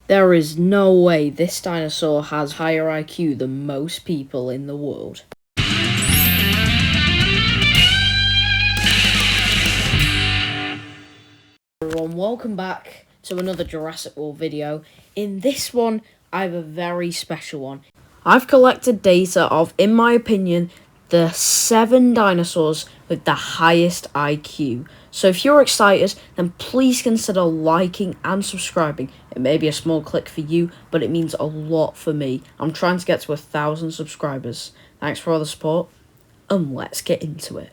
There is no way this dinosaur has higher IQ than most people in the world. Everyone, welcome back to another Jurassic World video. In this one, I have a very special one. I've collected data of, in my opinion, the 7 dinosaurs with the highest IQ. So if you're excited, then please consider liking and subscribing. It may be a small click for you, but it means a lot for me. I'm trying to get to 1,000 subscribers. Thanks for all the support, and let's get into it.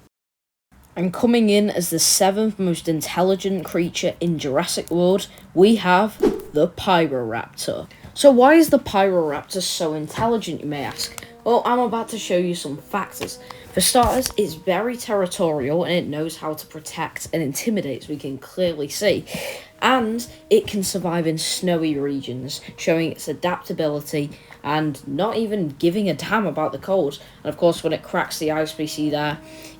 And coming in as the 7th most intelligent creature in Jurassic World, we have the Pyroaptor. So why is the Pyroaptor so intelligent, you may ask? Well, I'm about to show you some factors. For starters, it's very territorial and it knows how to protect and intimidate, as we can clearly see. And it can survive in snowy regions, showing its adaptability and not even giving a damn about the cold. And of course, when it cracks the ice we see there,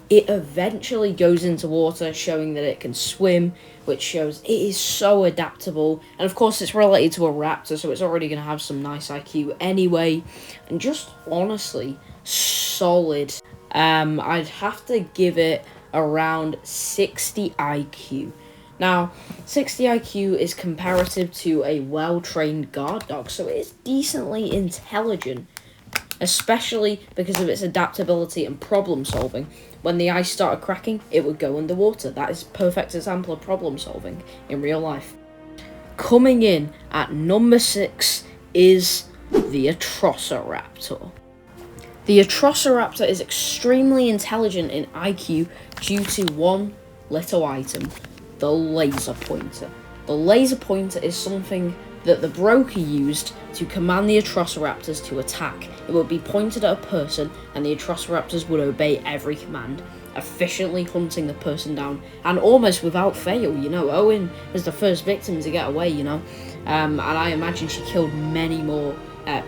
it eventually goes into water, showing that it can swim, which shows it is so adaptable. And of course, it's related to a raptor, so it's already going to have some nice IQ anyway. And just honestly, solid. I'd have to give it around 60 IQ. Now, 60 IQ is comparative to a well-trained guard dog, so it is decently intelligent, especially because of its adaptability and problem solving. When the ice started cracking, it would go underwater. That is a perfect example of problem solving in real life. Coming in at number 6 is the Atrosiaptor. The Atrosiaptor is extremely intelligent in IQ due to one little item, the laser pointer. The laser pointer is something that the broker used to command the Atrosiaptors to attack. It would be pointed at a person and the Atrosiaptors would obey every command, efficiently hunting the person down, and almost without fail. Owen was the first victim to get away, and I imagine she killed many more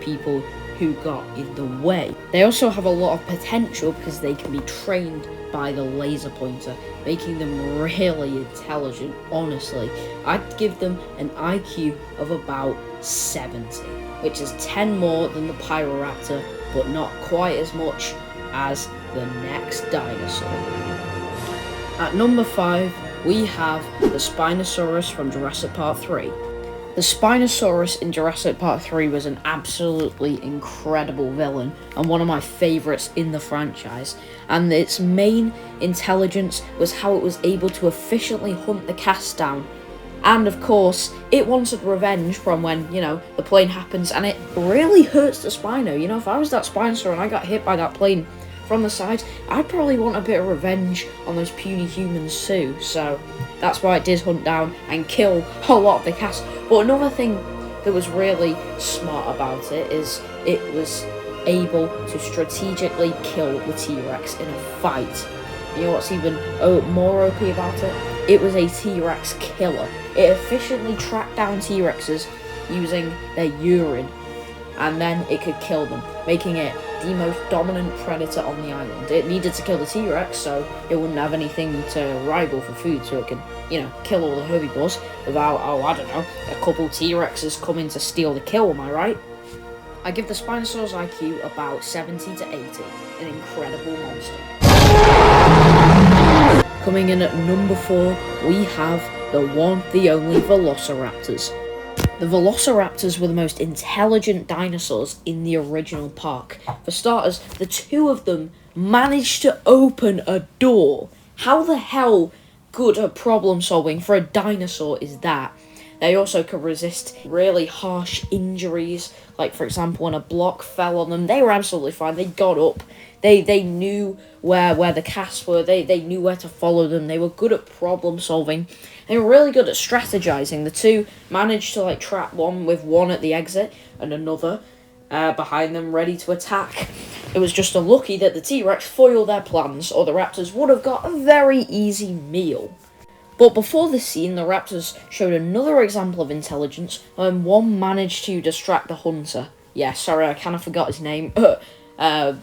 people who got in the way. They also have a lot of potential because they can be trained by the laser pointer, making them really intelligent. Honestly, I'd give them an IQ of about 70, which is 10 more than the Pyroaptor, but not quite as much as the next dinosaur. At number 5, we have the Spinosaurus from Jurassic Park 3. The Spinosaurus in Jurassic Park 3 was an absolutely incredible villain and one of my favourites in the franchise, and its main intelligence was how it was able to efficiently hunt the cast down. And of course, it wanted revenge from when, the plane happens and it really hurts the Spino. If I was that Spinosaur and I got hit by that plane from the side, I'd probably want a bit of revenge on those puny humans too. So that's why it did hunt down and kill a lot of the cast. But another thing that was really smart about it is it was able to strategically kill the T-Rex in a fight. You know what's even more OP about it? It was a T-Rex killer. It efficiently tracked down T-Rexes using their urine, and then it could kill them, making it the most dominant predator on the island. It needed to kill the T-Rex, so it wouldn't have anything to rival for food, so it could, kill all the herbivores without, a couple T-Rexes coming to steal the kill, am I right? I give the Spinosaurus IQ about 70 to 80, an incredible monster. Coming in at number 4, we have the one, the only Velociraptors. The Velociraptors were the most intelligent dinosaurs in the original park. For starters, the 2 of them managed to open a door. How the hell good at problem solving for a dinosaur is that? They also could resist really harsh injuries, like for example when a block fell on them. They were absolutely fine. They got up. They knew where the casts were. They knew where to follow them. They were good at problem solving. They were really good at strategizing. The 2 managed to trap one with one at the exit and another behind them ready to attack. It was just unlucky that the T-Rex foiled their plans, or the Raptors would have got a very easy meal. But before this scene, the Raptors showed another example of intelligence when one managed to distract the hunter. Yeah, sorry, I kind of forgot his name. I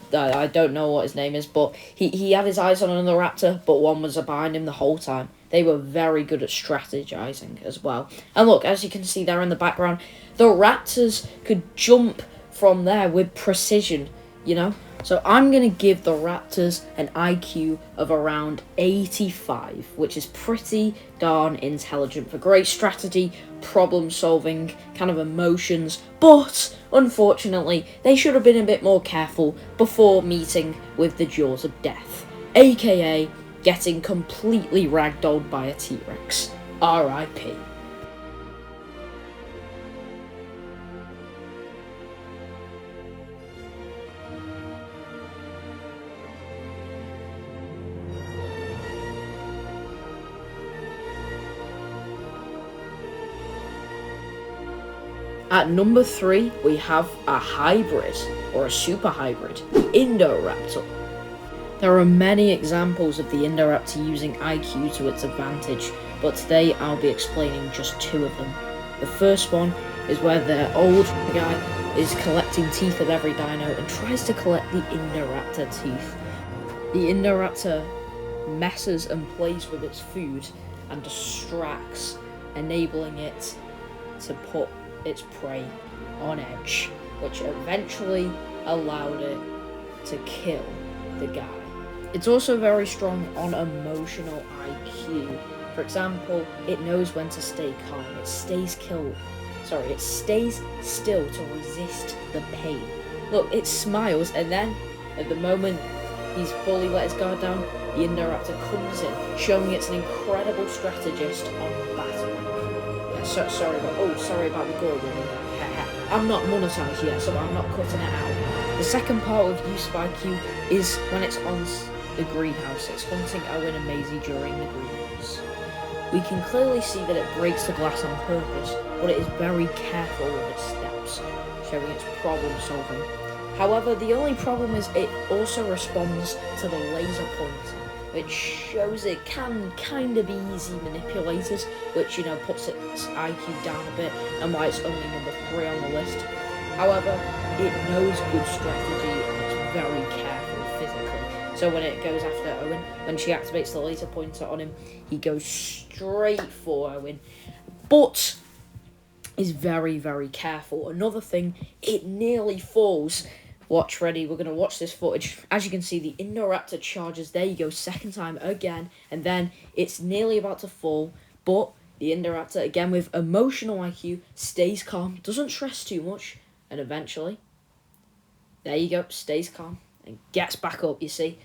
don't know what his name is, but he had his eyes on another raptor, but one was behind him the whole time. they were very good at strategizing as well. And look, as you can see there in the background, the raptors could jump from there with precision, you know? So I'm going to give the raptors an IQ of around 85, which is pretty darn intelligent for great strategy, problem solving, kind of emotions, but unfortunately they should have been a bit more careful before meeting with the jaws of death, aka getting completely ragdolled by a T-Rex. R.I.P. At number 3, we have a hybrid, or a super hybrid, the Indoraptor. There are many examples of the Indoraptor using IQ to its advantage, but today I'll be explaining just 2 of them. The first one is where the old guy is collecting teeth of every dino and tries to collect the Indoraptor teeth. The Indoraptor messes and plays with its food and distracts, enabling it to put its prey on edge, which eventually allowed it to kill the guy. It's also very strong on emotional IQ. For example, it knows when to stay calm. It stays still to resist the pain. Look, it smiles, and then at the moment he's fully let his guard down, the Indoraptor comes in, showing it's an incredible strategist on battle. Sorry about the gore warning. I'm not monetized yet, so I'm not cutting it out. The second part of use of IQ is when it's on the greenhouse. It's hunting Owen and Maisie during the greenhouse. We can clearly see that it breaks the glass on purpose, but it is very careful with its steps, showing its problem solving. However, the only problem is it also responds to the laser pointer, which shows it can kind of be easy manipulated, which, you know, puts its IQ down a bit, and why it's only number 3 on the list. However, it knows good strategy, and it's very careful physically. So when it goes after Owen, when she activates the laser pointer on him, he goes straight for Owen, but is very, very careful. Another thing, it nearly falls. Watch, ready, we're going to watch this footage. As you can see, the Indoraptor charges, there you go, second time again, and then it's nearly about to fall, but the Indoraptor, again with emotional IQ, stays calm, doesn't stress too much, and eventually, there you go, stays calm, and gets back up, you see.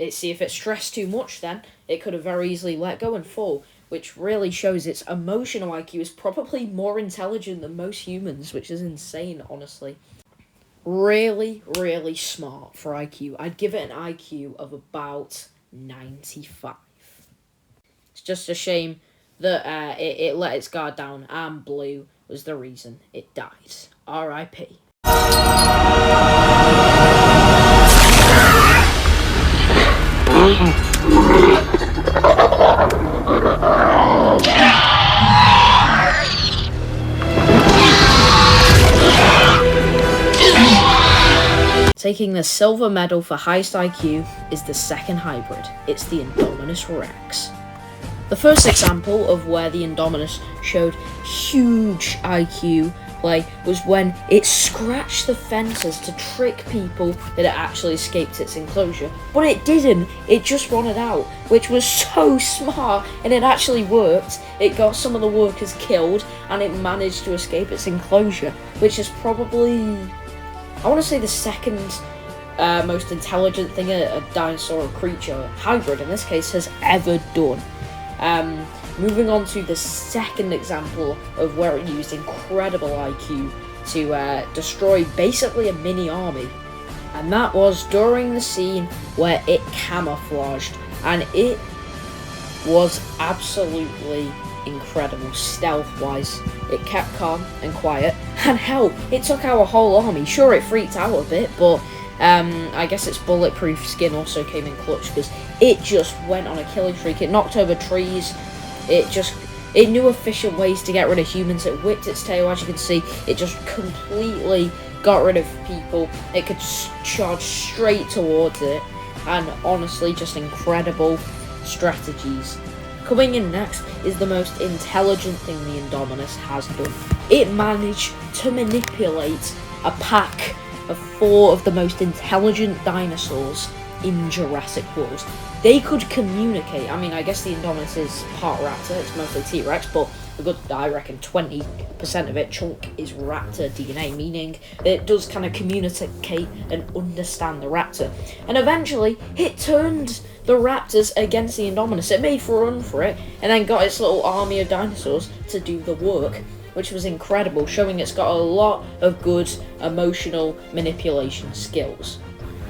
See, if it stressed too much then, it could have very easily let go and fall, which really shows its emotional IQ is probably more intelligent than most humans, which is insane, honestly. Really, really smart for IQ. I'd give it an IQ of about 95. It's just a shame that it let its guard down, and Blue was the reason it died. R.I.P. Taking the silver medal for highest IQ is the second hybrid. It's the Indominus Rex. The first example of where the Indominus showed huge IQ play was when it scratched the fences to trick people that it actually escaped its enclosure. But it didn't, it just wanted out, which was so smart, and it actually worked. It got some of the workers killed, and it managed to escape its enclosure, which is probably, I want to say, the second most intelligent thing a dinosaur creature, hybrid in this case, has ever done. Moving on to the second example of where it used incredible IQ to destroy basically a mini army. And that was during the scene where it camouflaged, and it was absolutely incredible stealth-wise. It kept calm and quiet, and hell, it took out a whole army. Sure, it freaked out a bit, but I guess its bulletproof skin also came in clutch, because it just went on a killing streak. It knocked over trees. It knew efficient ways to get rid of humans. It whipped its tail, as you can see. It just completely got rid of people. It could charge straight towards it, and honestly, just incredible strategies Coming in next is the most intelligent thing the Indominus has done. It managed to manipulate a pack of 4 of the most intelligent dinosaurs in Jurassic World. They could communicate. I mean, I guess the Indominus is part raptor, it's mostly T-Rex, but a good, I reckon 20% of it chunk is raptor DNA, meaning that it does kind of communicate and understand the raptor. And eventually, it turned the raptors against the Indominus. It made for a run for it, and then got its little army of dinosaurs to do the work, which was incredible, showing it's got a lot of good emotional manipulation skills.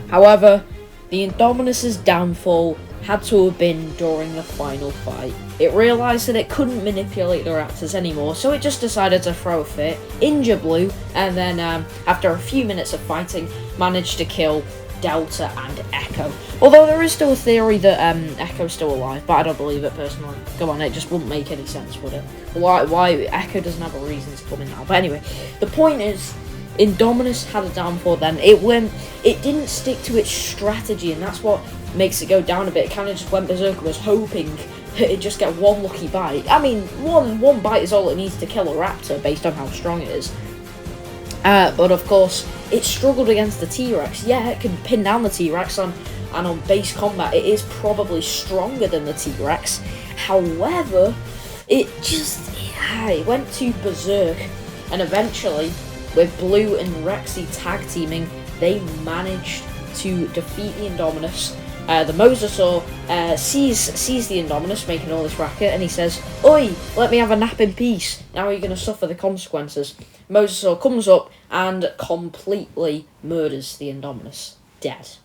However, the Indominus's downfall had to have been during the final fight. It realised that it couldn't manipulate the raptors anymore, so it just decided to throw a fit, injure Blue, and then after a few minutes of fighting, managed to kill Delta and Echo. Although there is still a theory that Echo's still alive, but I don't believe it personally. Come on, it just wouldn't make any sense, would it? Why Echo doesn't have a reason to come in now. But anyway, the point is, Indominus had a downfall then. It didn't stick to its strategy, and that's what makes it go down a bit. It kind of just went berserk, was hoping it'd just get one lucky bite. I mean, one bite is all it needs to kill a raptor, based on how strong it is. But of course, it struggled against the T-Rex. Yeah, it can pin down the T-Rex, and on base combat, it is probably stronger than the T-Rex. However, it went too berserk, and eventually, with Blue and Rexy tag teaming, they managed to defeat the Indominus. The Mosasaur sees the Indominus making all this racket, and he says, "Oi, let me have a nap in peace. Now you're going to suffer the consequences." Mosasaur comes up and completely murders the Indominus. Dead.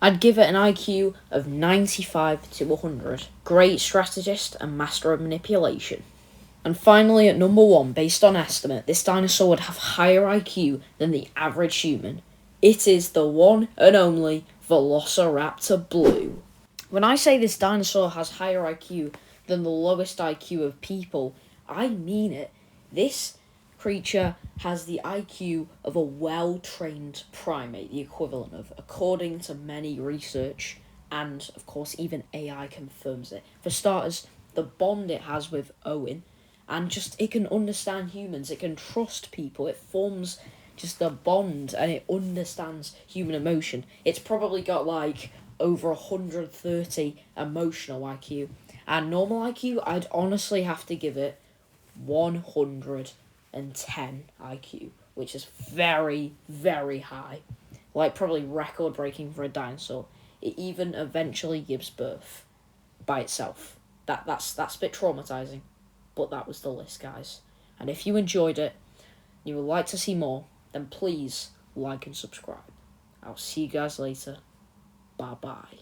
I'd give it an IQ of 95 to 100. Great strategist and master of manipulation. And finally, at number 1, based on estimate, this dinosaur would have higher IQ than the average human. It is the one and only Velociraptor Blue. When I say this dinosaur has higher IQ than the lowest IQ of people, I mean it. This creature has the IQ of a well-trained primate, the equivalent of, according to many research, and of course even AI confirms it. For starters, the bond it has with Owen, and just it can understand humans, it can trust people, it forms just a bond, and it understands human emotion. It's probably got like over 130 emotional IQ, and normal IQ, I'd honestly have to give it 110 IQ, which is very, very high. Like, probably record-breaking for a dinosaur. It even eventually gives birth by itself. That's a bit traumatizing, but that was the list, guys. And if you enjoyed it, and you would like to see more, then please like and subscribe. I'll see you guys later. Bye-bye.